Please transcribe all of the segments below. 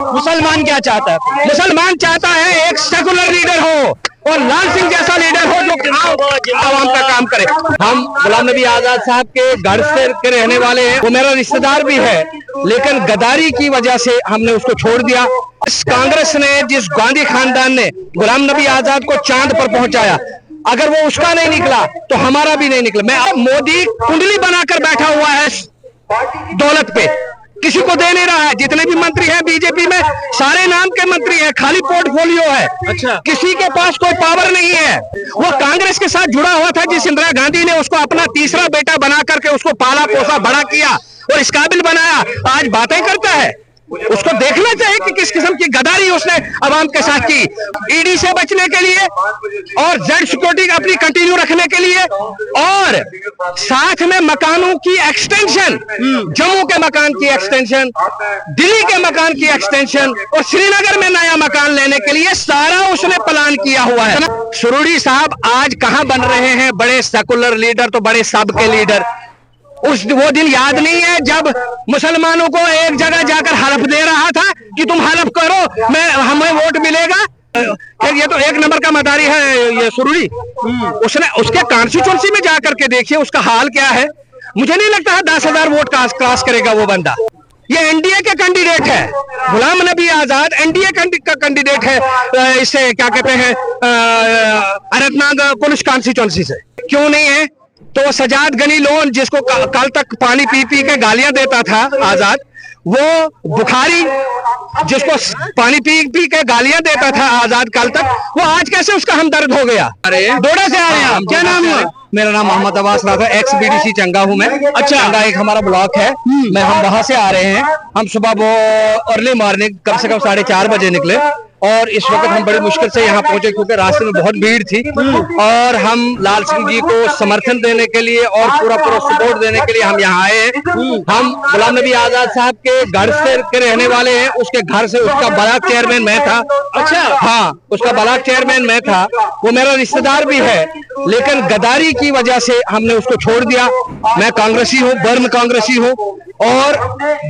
मुसलमान क्या चाहता है? मुसलमान चाहता है एक सेकुलर लीडर हो और लाल सिंह जैसा लीडर हो जो आवाम का काम करे। हम गुलाम नबी आजाद साहब के घर से के रहने वाले हैं, वो मेरा रिश्तेदार भी है, लेकिन गद्दारी की वजह से हमने उसको छोड़ दिया। इस कांग्रेस ने, जिस गांधी खानदान ने गुलाम नबी आजाद को चांद पर पहुंचाया, अगर वो उसका नहीं निकला तो हमारा भी नहीं निकला। मैं अब मोदी कुंडली बनाकर बैठा हुआ है दौलत पे, किसी को दे नहीं रहा है। जितने भी मंत्री हैं बीजेपी में, सारे नाम के मंत्री हैं, खाली पोर्टफोलियो है। अच्छा, किसी के पास कोई पावर नहीं है। वो कांग्रेस के साथ जुड़ा हुआ था, जिस इंदिरा गांधी ने उसको अपना तीसरा बेटा बना करके उसको पाला पोसा बड़ा किया और इस काबिल बनाया, आज बातें करता है। उसको देखना चाहिए कि किस किस्म की गद्दारी उसने अवाम के साथ की। ईडी से बचने के लिए और जेड सिक्योरिटी अपनी कंटिन्यू रखने के लिए, और साथ में मकानों की एक्सटेंशन, जम्मू के मकान की एक्सटेंशन, दिल्ली के मकान की एक्सटेंशन और श्रीनगर में नया मकान लेने के लिए सारा उसने प्लान किया हुआ है। सुरूरी साहब आज कहां बन रहे हैं बड़े सेकुलर लीडर, तो बड़े सब के लीडर। वो दिन याद नहीं है जब मुसलमानों को एक जगह जाकर हलफ दे रहा था कि तुम हलफ करो, हमें वोट मिलेगा। ये तो एक नंबर का मदारी है ये सुरूरी। उसने उसके कॉन्स्टिट्यूंसी में जाकर के देखिए उसका हाल क्या है। मुझे नहीं लगता है 10,000 वोट क्रॉस करेगा वो बंदा। ये एनडीए के कैंडिडेट है, गुलाम नबी आजाद एनडीए का कैंडिडेट है। इससे क्या कहते हैं, अनंतनाग पुलिस कॉन्स्टिट्यूंसी से। क्यों नहीं है? तो सजाद गनी लोन, जिसको कल तक पानी पी पी के गालियां देता था आजाद, वो बुखारी जिसको पानी पी पी के गालियां देता था आजाद कल तक, वो आज कैसे उसका हमदर्द हो गया? अरे डोडा से आ रहे हैं आप, क्या नाम है? मेरा नाम मोहम्मद अब्बास राठौर, एक्स बीडीसी चंगा हूं मैं। अच्छा, चंगा एक हमारा ब्लॉक है, हम वहां से आ रहे हैं। हम सुबह वो अर्ली मॉर्निंग कम से कम 4:30 बजे निकले और इस वक्त हम बड़ी मुश्किल से यहाँ पहुंचे क्योंकि रास्ते में बहुत भीड़ थी। और हम लाल सिंह जी को समर्थन देने के लिए और पूरा सपोर्ट देने के लिए हम यहाँ आए हैं। हम गुलाम नबी आजाद साहब के घर से के रहने वाले हैं, उसके घर से उसका ब्लॉक चेयरमैन मैं था। अच्छा, हाँ, उसका ब्लॉक चेयरमैन मैं था, वो मेरा रिश्तेदार भी है, लेकिन गद्दारी की वजह से हमने उसको छोड़ दिया। मैं कांग्रेसी हूँ, बर्न कांग्रेसी हूँ, और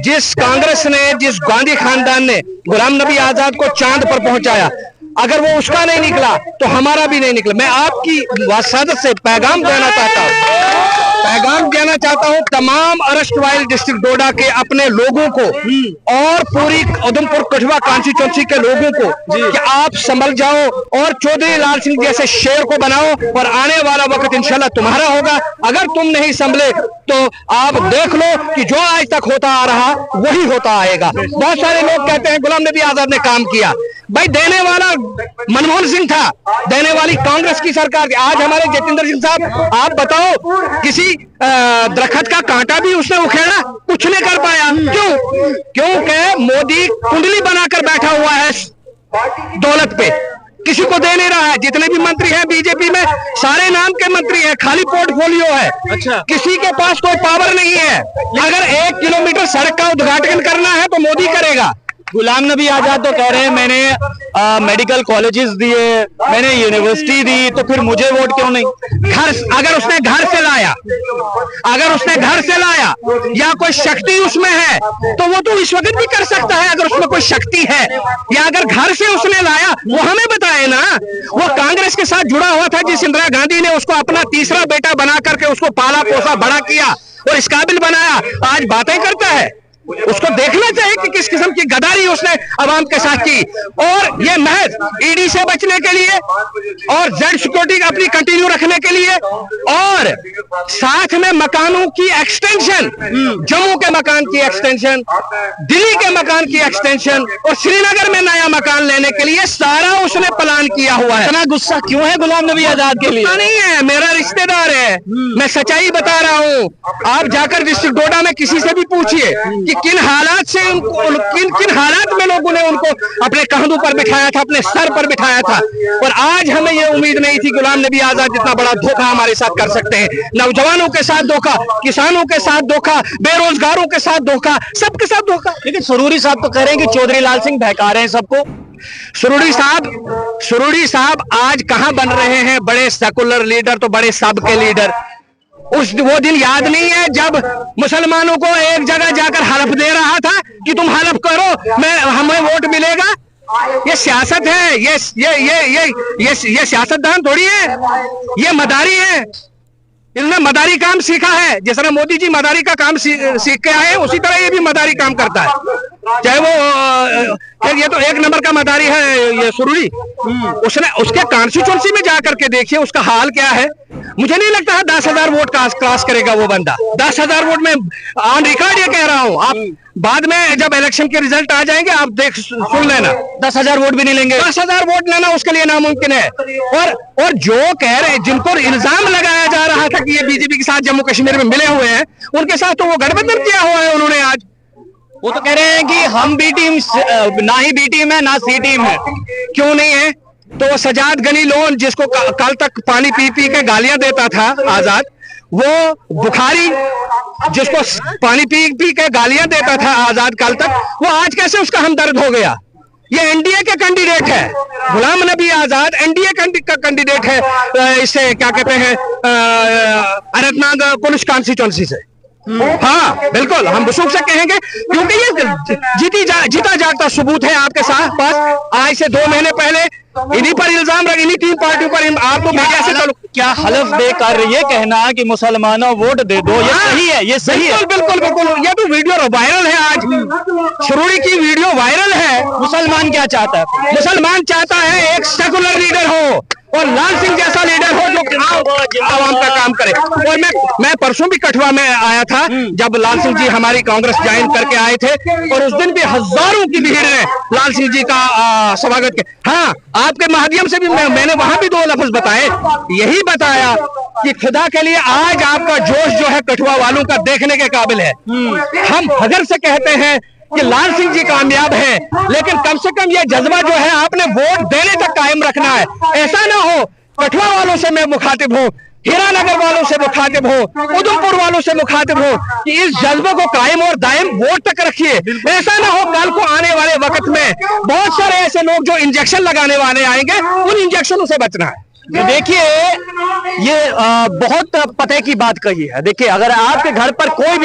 जिस कांग्रेस ने, जिस गांधी खानदान ने गुलाम नबी आजाद को चांद पर पहुंचाया, अगर वो उसका नहीं निकला तो हमारा भी नहीं निकला। मैं आपकी वसादत से पैगाम देना चाहता हूं तमाम अरेस्ट वाइल डिस्ट्रिक्ट डोडा के अपने लोगों को और पूरी उधमपुर कठुआ कॉन्स्टिट्यूंसी के लोगों को कि आप संभल जाओ और चौधरी लाल सिंह जैसे शेर को बनाओ, और आने वाला वक्त इंशाल्लाह तुम्हारा होगा। अगर तुम नहीं संभले तो आप देख लो कि जो आज तक होता आ रहा वही होता आएगा। बहुत सारे लोग कहते हैं गुलाम नबी आजाद ने काम किया, भाई देने वाला मनमोहन सिंह था, देने वाली कांग्रेस की सरकार थी। आज हमारे जतेंद्र सिंह साहब, आप बताओ, किसी दरख्त का कांटा भी उसने उखेड़ा, कुछ नहीं कर पाया। क्यों? क्योंकि मोदी कुंडली बनाकर बैठा हुआ है दौलत पे, किसी को दे नहीं रहा है। जितने भी मंत्री हैं बीजेपी में, सारे नाम के मंत्री हैं, खाली पोर्टफोलियो है। अच्छा, किसी के पास कोई पावर नहीं है। अगर 1 किलोमीटर सड़क का उद्घाटन करना है तो मोदी करेगा। गुलाम नबी आजाद तो कह रहे हैं मैंने मेडिकल कॉलेजेस दिए, मैंने यूनिवर्सिटी दी, तो फिर मुझे वोट क्यों नहीं? अगर उसने घर से लाया या कोई शक्ति उसमें है तो वो तो इस वक्त भी कर सकता है। अगर उसमें कोई शक्ति है या अगर घर से उसने लाया, वो हमें बताए ना। वो कांग्रेस के साथ जुड़ा हुआ था, जिस इंदिरा गांधी ने उसको अपना तीसरा बेटा बना करके उसको पाला पोसा बड़ा किया और इस काबिल बनाया, आज बातें करता है। उसको देखना चाहिए कि किस किस्म की गद्दारी उसने अवाम के साथ की। और ये महज ईडी से बचने के लिए और जेड सिक्योरिटी अपनी कंटिन्यू रखने के लिए, और साथ में मकानों की एक्सटेंशन, जम्मू के मकान की एक्सटेंशन, दिल्ली के मकान की एक्सटेंशन और श्रीनगर में नया मकान लेने के लिए सारा उसने प्लान किया हुआ है। इतना गुस्सा क्यों है गुलाम नबी आजाद के लिए? नहीं है, मेरा रिश्तेदार है, मैं सच्चाई बता रहा हूँ। आप जाकर डिस्ट्रिक्ट डोडा में किसी से भी पूछिए कि किन हालात से किन हालात में लोगों ने उनको अपने कंधों पर बिठाया था, अपने सर पर बिठाया था। और आज हमें यह उम्मीद नहीं थी गुलाम नबी आजाद जितना बड़ा धोखा हमारे साथ कर सकते हैं। नौजवानों के साथ धोखा, किसानों के साथ धोखा, बेरोजगारों के साथ धोखा, सबके साथ धोखा। लेकिन सुरूरी साहब तो कह रहे हैं कि चौधरी लाल सिंह बहका रहे हैं सबको। सुरूरी साहब आज कहां बन रहे हैं बड़े सेकुलर लीडर, तो बड़े सब के लीडर। वो दिन याद नहीं है जब मुसलमानों को एक जगह जाकर हलफ दे रहा था कि तुम हलफ करो हमें वोट मिलेगा। ये सियासत है, ये सियासतदान थोड़ी है, ये मदारी है। इन्होंने मदारी काम सीखा है, जिस तरह मोदी जी मदारी का काम सीख के आए उसी तरह ये भी मदारी काम करता है। चाहे वो ये तो एक नंबर का मदारी है ये सुरुड़ी, उसने उसके कॉन्स्टिट्यूंसी में जाकर के देखिए उसका हाल क्या है। मुझे नहीं लगता है 10,000 वोट क्रॉस करेगा वो बंदा। 10,000 वोट में ऑन रिकॉर्ड ये कह रहा हूँ, आप बाद में जब इलेक्शन के रिजल्ट आ जाएंगे आप सुन लेना, 10,000 वोट भी नहीं लेंगे। 10,000 वोट लेना उसके लिए नामुमकिन है। और जो कह रहे, जिनको इल्जाम लगाया जा रहा था कि ये बीजेपी के साथ जम्मू कश्मीर में मिले हुए हैं, उनके साथ तो वो गठबंधन किया हुआ है उन्होंने। आज वो तो कह रहे हैं कि हम बी टीम, ना ही बी टीम है ना सी टीम है। क्यों नहीं है? तो वो सजाद गनी लोन जिसको कल तक पानी पी पी के गालियां देता था आजाद, वो बुखारी जिसको पानी पी पी के गालियां देता था आजाद कल तक, वो आज कैसे उसका हमदर्द हो गया? ये एनडीए के कैंडिडेट है, गुलाम नबी आजाद एनडीए का कैंडिडेट है। इससे क्या कहते हैं, अनंतनाग पुलिस कॉन्स्टिट्यूंसी से। हाँ बिल्कुल, हम वसूख से कहेंगे क्योंकि ये जीता जागता सबूत है आपके साथ पास। आज से 2 महीने पहले इन्हीं पर इल्जाम रख, इन्हीं 3 पार्टियों पर आपको मीडिया से चलो क्या हलफ देकर ये कहना कि मुसलमानों वोट दे दो, ये सही है? ये सही है, बिल्कुल बिल्कुल। ये तो वीडियो वायरल है, आज सुरुड़ी की वीडियो वायरल है। मुसलमान क्या चाहता है? मुसलमान चाहता है एक सेकुलर लीडर हो और लाल सिंह जैसा लीडर हो जो आवाम का काम करे। और मैं परसों भी कठुआ में आया था जब लाल सिंह जी हमारी कांग्रेस ज्वाइन करके आए थे, और उस दिन भी हजारों की भीड़ ने लाल सिंह जी का स्वागत किया। हाँ, आपके माध्यम से भी मैंने वहां भी 2 लफ्ज बताए, यही बताया कि खुदा के लिए आज आपका जोश जो है कठुआ वालों का देखने के काबिल है। हम फख्र से कहते हैं कि लाल सिंह जी कामयाब है, लेकिन कम से कम ये जज्बा जो है आपने वोट देने तक कायम रखना है। ऐसा ना हो कठुआ वालों से मैं मुखातिब हूँ, हीरानगर वालों से मुखातिब हो, उधमपुर वालों से मुखातिब हो कि इस जज्बे को कायम और दायम वोट तक रखिए। ऐसा ना हो कल को आने वाले वक्त में बहुत सारे ऐसे लोग जो इंजेक्शन लगाने वाले आएंगे, उन इंजेक्शनों से बचना है। देखिए ये बहुत पते की बात कही है। देखिए अगर आपके घर पर कोई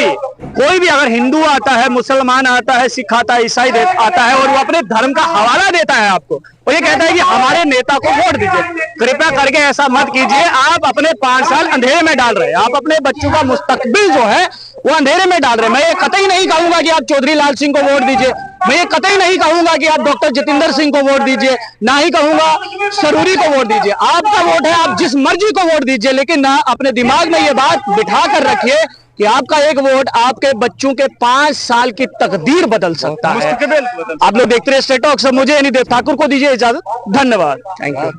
भी अगर हिंदू आता है, मुसलमान आता है, सिख आता है, ईसाई आता है और वो अपने धर्म का हवाला देता है आपको, और ये कहता है कि हमारे नेता को वोट दीजिए, कृपया करके ऐसा मत कीजिए। आप अपने 5 साल अंधेरे में डाल रहे हैं, आप अपने बच्चों का मुस्तकबिल जो है वो अंधेरे में डाल रहे हैं। मैं ये कतई नहीं कहूंगा कि आप चौधरी लाल सिंह को वोट दीजिए, मैं ये कतई नहीं कहूंगा कि आप डॉक्टर जितेंद्र सिंह को वोट दीजिए, ना ही कहूंगा सरूरी को वोट दीजिए। आपका वोट है, आप जिस मर्जी को वोट दीजिए, लेकिन ना अपने दिमाग में ये बात बिठा कर रखिए कि आपका एक वोट आपके बच्चों के 5 साल की तकदीर बदल सकता है। आप लोग देखते रहे स्टेट टॉक से, मुझे यानी देव ठाकुर को दीजिए इजाजत। धन्यवाद, थैंक यू।